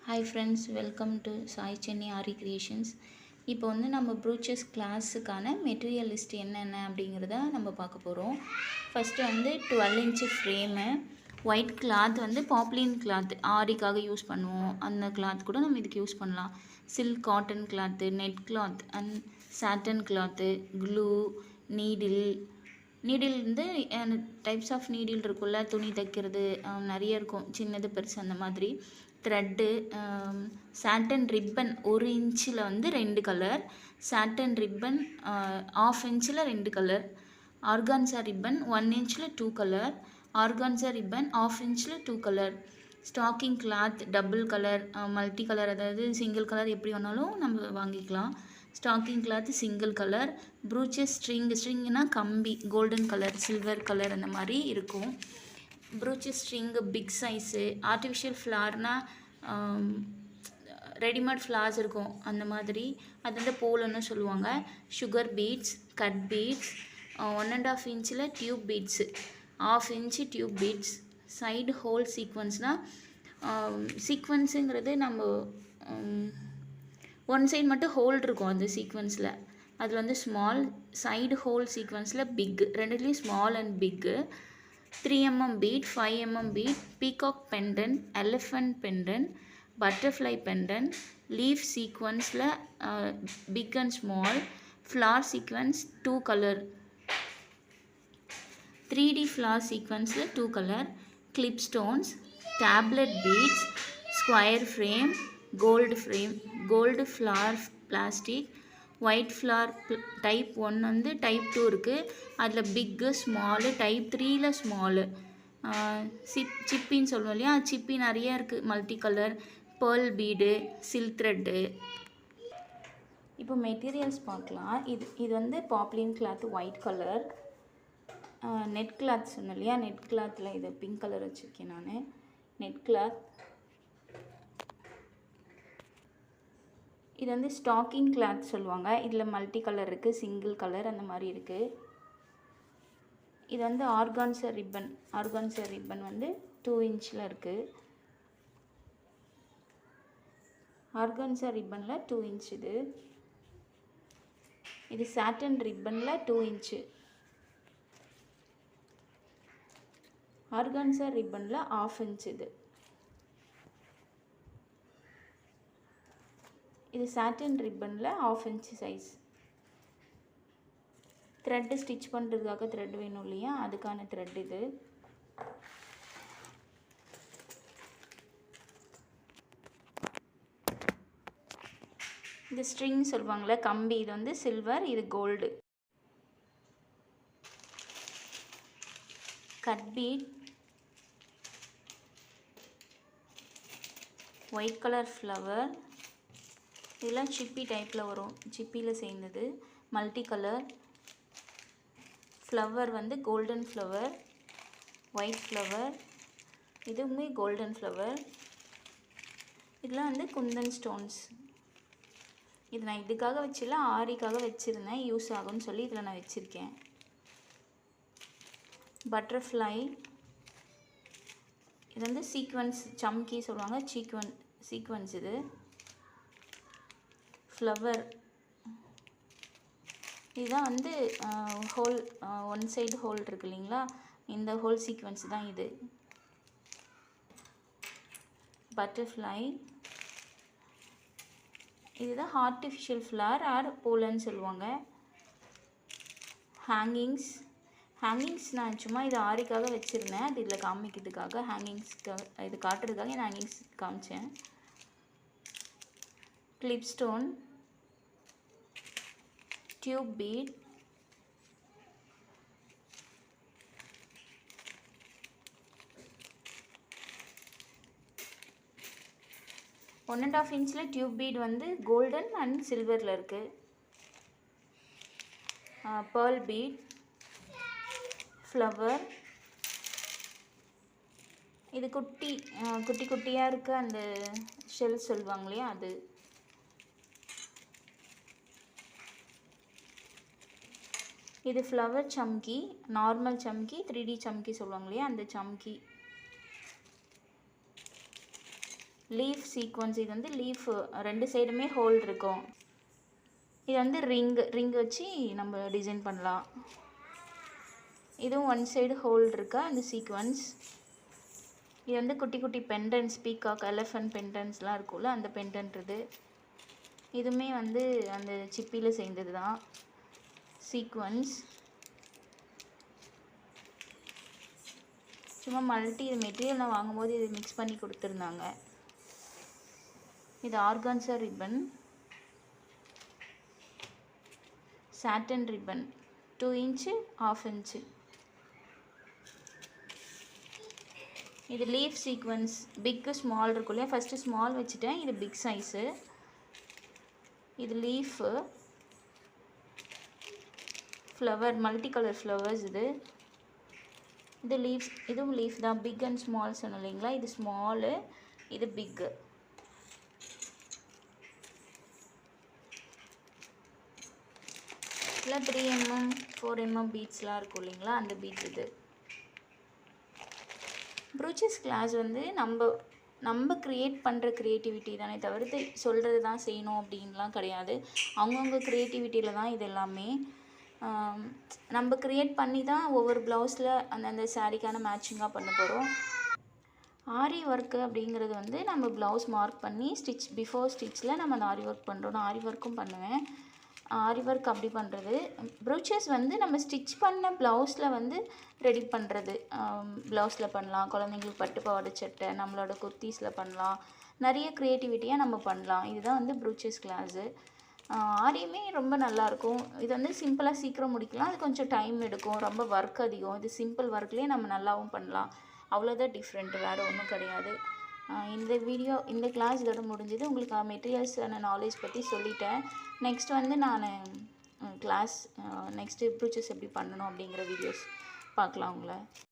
Hi friends, welcome to Sai Chenni Ari Creations. இப்போ வந்து நம்ம ப்ரூச்சஸ் கிளாஸுக்கான மெட்டீரியல் லிஸ்ட் என்னென்ன அப்படிங்கிறத நம்ம பார்க்க போகிறோம். ஃபஸ்ட்டு வந்து 12 இன்ச்சு ஃப்ரேமு, ஒயிட் கிளாத் வந்து பாப்லின் கிளாத் ஆரிக்காக யூஸ் பண்ணுவோம். அந்த கிளாத் கூட நம்ம இதுக்கு யூஸ் பண்ணலாம். Silk cotton cloth, net cloth and satin cloth, glue, needle வந்து டைப்ஸ் ஆஃப் நீடில் இருக்குல்ல, துணி தைக்கிறது நிறைய இருக்கும், சின்னது பெருசு அந்த மாதிரி. த்ரெட்டு, சாட்டன் ரிப்பன் 1 இன்ச்சில் வந்து 2 கலர், சாட்டன் ரிப்பன் 1/2 இன்ச்சில் 2 கலர், ஆர்கான்சா ரிப்பன் 1 இன்ச்சில் 2 கலர், ஆர்கான்சா ரிப்பன் 1/2 இன்ச்சில் 2 colour, stocking cloth double colour, multi colour, அதாவது சிங்கிள் கலர் எப்படி வேணாலும் நம்ம வாங்கிக்கலாம். Stocking cloth single colour, brooches ஸ்ட்ரிங்னா கம்பி கோல்டன் கலர், சில்வர் கலர் அந்த மாதிரி இருக்கும். Brooches string big size, artificial ஃப்ளார்னால் ரெடிமேட் ஃப்ளார்ஸ் இருக்கும் அந்த மாதிரி, அது வந்து போலன்னு சொல்லுவாங்க. சுகர் பீட்ஸ், கட் பீட்ஸ், 1.5 இன்ச்சில் tube beads, 1/2 inch tube beads, side hole சீக்வன்ஸ்னால் சீக்வன்ஸுங்கிறது நம்ம ஒன் சைடு மட்டும் ஹோல் இருக்கும் அந்த சீக்வன்ஸில், அதில் வந்து ஸ்மால், சைடு ஹோல் சீக்வன்ஸில் பிக், ரெண்டுலேயும் ஸ்மால் அண்ட் பிக்கு. 3 mm bead, 5 mm bead, peacock pendant, elephant pendant, butterfly pendant, leaf sequence big and small, flower sequence 2 color, 3D flower sequence 2 color, clip stones, tablet beads, square frame, gold flower plastic, white flower type 1 வந்து type 2 இருக்குது, அதில் big small, type 3ல் small, சிப்பின்னு சொல்லுவோம் இல்லையா, சிப்பி நிறைய இருக்குது, multi colour, pearl bead, silk thread. இப்போ மெட்டீரியல்ஸ் பார்க்கலாம். இது வந்து poplin cloth white colour, net cloth சொன்னேன் இல்லையா, நெட் கிளாத்தில் இது பிங்க் கலர் வச்சுருக்கேன் நான். நெட் கிளாத் இது வந்து ஸ்டாக்கிங் கிளாத் சொல்லுவாங்க. இதில் மல்டி கலர் இருக்குது, சிங்கிள் கலர் அந்த மாதிரி இருக்குது. இது வந்து ஆர்கான்சா ரிப்பன் வந்து 2 இன்ச்சில் இருக்குது. ஆர்கான்சா ரிப்பனில் 2 இன்ச் இது சாட்டன் ரிப்பனில் 2 இன்ச்சு, ஆர்கான்சா ரிப்பனில் 1/2 இன்ச் இது சாட்டன் ரிப்பனில் 1/2 இன்ச் சைஸ். த்ரெட்டு ஸ்டிச் பண்ணுறதுக்காக த்ரெட் வேணும் இல்லையா, அதுக்கான த்ரெட் இது. இது ஸ்ட்ரிங் சொல்லுவாங்களே கம்பி, இது வந்து சில்வர், இது gold. Cut bead, white colour flower, இதெல்லாம் சிப்பி டைப்பில் வரும், சிப்பியில் சேர்ந்தது. மல்டி கலர் ஃப்ளவர் வந்து கோல்டன் ஃப்ளவர், ஒயிட் ஃப்ளவர், இதுவுமே கோல்டன் ஃப்ளவர். இதெல்லாம் வந்து குந்தன் ஸ்டோன்ஸ். இது நான் இதுக்காக வச்சிடல, ஆரிக்காக வச்சுருந்தேன், யூஸ் ஆகும்னு சொல்லி இதில் நான் வச்சுருக்கேன். பட்டர்ஃப்ளை, இது வந்து சீக்வன்ஸ், சம்கி சொல்லுவாங்க, சீக்வன்ஸ் இது. ஃப்ளவர், இதுதான் வந்து ஹோல், ஒன் சைடு ஹோல் இருக்கு இல்லைங்களா, இந்த ஹோல் சீக்வன்ஸ் தான் இது. பட்டர்ஃப்ளை, இதுதான் ஆர்டிஃபிஷியல் ஃப்ளார் ஆர் போலன்னு சொல்லுவாங்க. ஹேங்கிங்ஸ் நான் சும்மா இது ஆரிக்காக வச்சுருந்தேன், அது இதில் காமிக்கிறதுக்காக, ஹேங்கிங்ஸ்க்காக இது காட்டுறதுக்காக நான் ஹேங்கிங்ஸ் காமிச்சேன். Clip stone, tube beat, one and half இன்ச்சில் டியூப் பீட் வந்து கோல்டன் அண்ட் சில்வரில் இருக்குது. பேர்ல் பீட், ஃப்ளவர், இது குட்டியாக இருக்குது, அந்த ஷெல் சொல்லுவாங்க இல்லையா அது. இது ஃப்ளவர் சம்கி, நார்மல் சம்கி, 3D சம்கி சொல்லுவாங்க இல்லையா, அந்த சம்கி. Leaf sequence. இது வந்து லீஃப் 2 சைடுமே ஹோல் இருக்கும். இது வந்து ரிங் வச்சு நம்ம டிசைன் பண்ணலாம். இதுவும் 1 சைடு ஹோல் இருக்கா இந்த சீக்வன்ஸ். இது வந்து குட்டி குட்டி பெண்டன்ட்ஸ், பீகாக், எலஃபண்ட் பெண்டன்ட்ஸ்லாம் இருக்கும்ல, அந்த பெண்டன்ட் இது. இதுவுமே வந்து அந்த சிப்பியில் சேர்ந்தது தான் சீக்வன்ஸ். சும்மா இது மெட்டீரியல் நான் வாங்கும்போது இது மிக்ஸ் பண்ணி கொடுத்துருந்தாங்க. இது organza ribbon, satin ribbon 2 inch 1/2 inch. இது லீஃப் சீக்வன்ஸ். பிக்கு ஸ்மால் இருக்கும் இல்லையா, ஃபஸ்ட்டு ஸ்மால் வச்சுட்டேன். இது பிக் சைஸு. இது leaf, flower, multi colour flowers இது. இது லீஃப், இதுவும் லீஃப் தான். பிக் அண்ட் ஸ்மால் சொன்னோம் இல்லைங்களா, இது ஸ்மாலு, இது பிக்கு. இல்லை 3 mm 4 mm பீட்ஸ்லாம் இருக்கும் இல்லைங்களா, அந்த பீட்ஸ் இது. ப்ரூச்சஸ் கிளாஸ் வந்து நம்ம க்ரியேட் பண்ணுற க்ரியேட்டிவிட்டி தானே தவிர்த்து சொல்கிறது தான் செய்யணும் அப்படின்லாம் கிடையாது. அவங்கவுங்க க்ரியேட்டிவிட்டியில் தான் இது எல்லாமே. நம்ம க்ரியேட் பண்ணி தான் ஒவ்வொரு ப்ளவுஸில் அந்தந்த சாரீக்கான மேட்சிங்காக பண்ண போகிறோம். ஆரி ஒர்க்கு அப்படிங்கிறது வந்து நம்ம ப்ளவுஸ் மார்க் பண்ணி பிஃபோர் ஸ்டிச்சில் நம்ம அந்த ஆரி ஒர்க் பண்ணுறோம். நான் ஆரி ஒர்க்கும் பண்ணுவேன். ஆரி ஒர்க் அப்படி பண்ணுறது. ப்ரூச்சஸ் வந்து நம்ம ஸ்டிச் பண்ண ப்ளவுஸில் வந்து ரெடி பண்ணுறது. ப்ளவுஸில் பண்ணலாம், குழந்தைங்களுக்கு பட்டு பாவாடை சட்டை, நம்மளோட குர்த்தீஸில் பண்ணலாம். நிறைய க்ரியேட்டிவிட்டியாக நம்ம பண்ணலாம். இதுதான் வந்து ப்ரூச்சஸ் கிளாஸு. ஆரியுமே ரொம்ப நல்லாயிருக்கும். இது வந்து சிம்பிளாக சீக்கிரம் முடிக்கலாம். அது கொஞ்சம் டைம் எடுக்கும், ரொம்ப ஒர்க் அதிகம். இது சிம்பிள் ஒர்க்லேயே நம்ம நல்லாவும் பண்ணலாம். அவ்வளோதான் டிஃப்ரெண்ட், வேறு ஒன்றும் கிடையாது. இந்த கிளாஸ் இதோட முடிஞ்சது. உங்களுக்கு மெட்டீரியல்ஸான நாலேஜ் பற்றி சொல்லிட்டேன். நெக்ஸ்ட் வந்து நான் கிளாஸ் நெக்ஸ்ட்டு ப்ரூச்சஸ் எப்படி பண்ணணும் அப்படிங்கிற வீடியோஸ் பார்க்கலாம் உங்களை.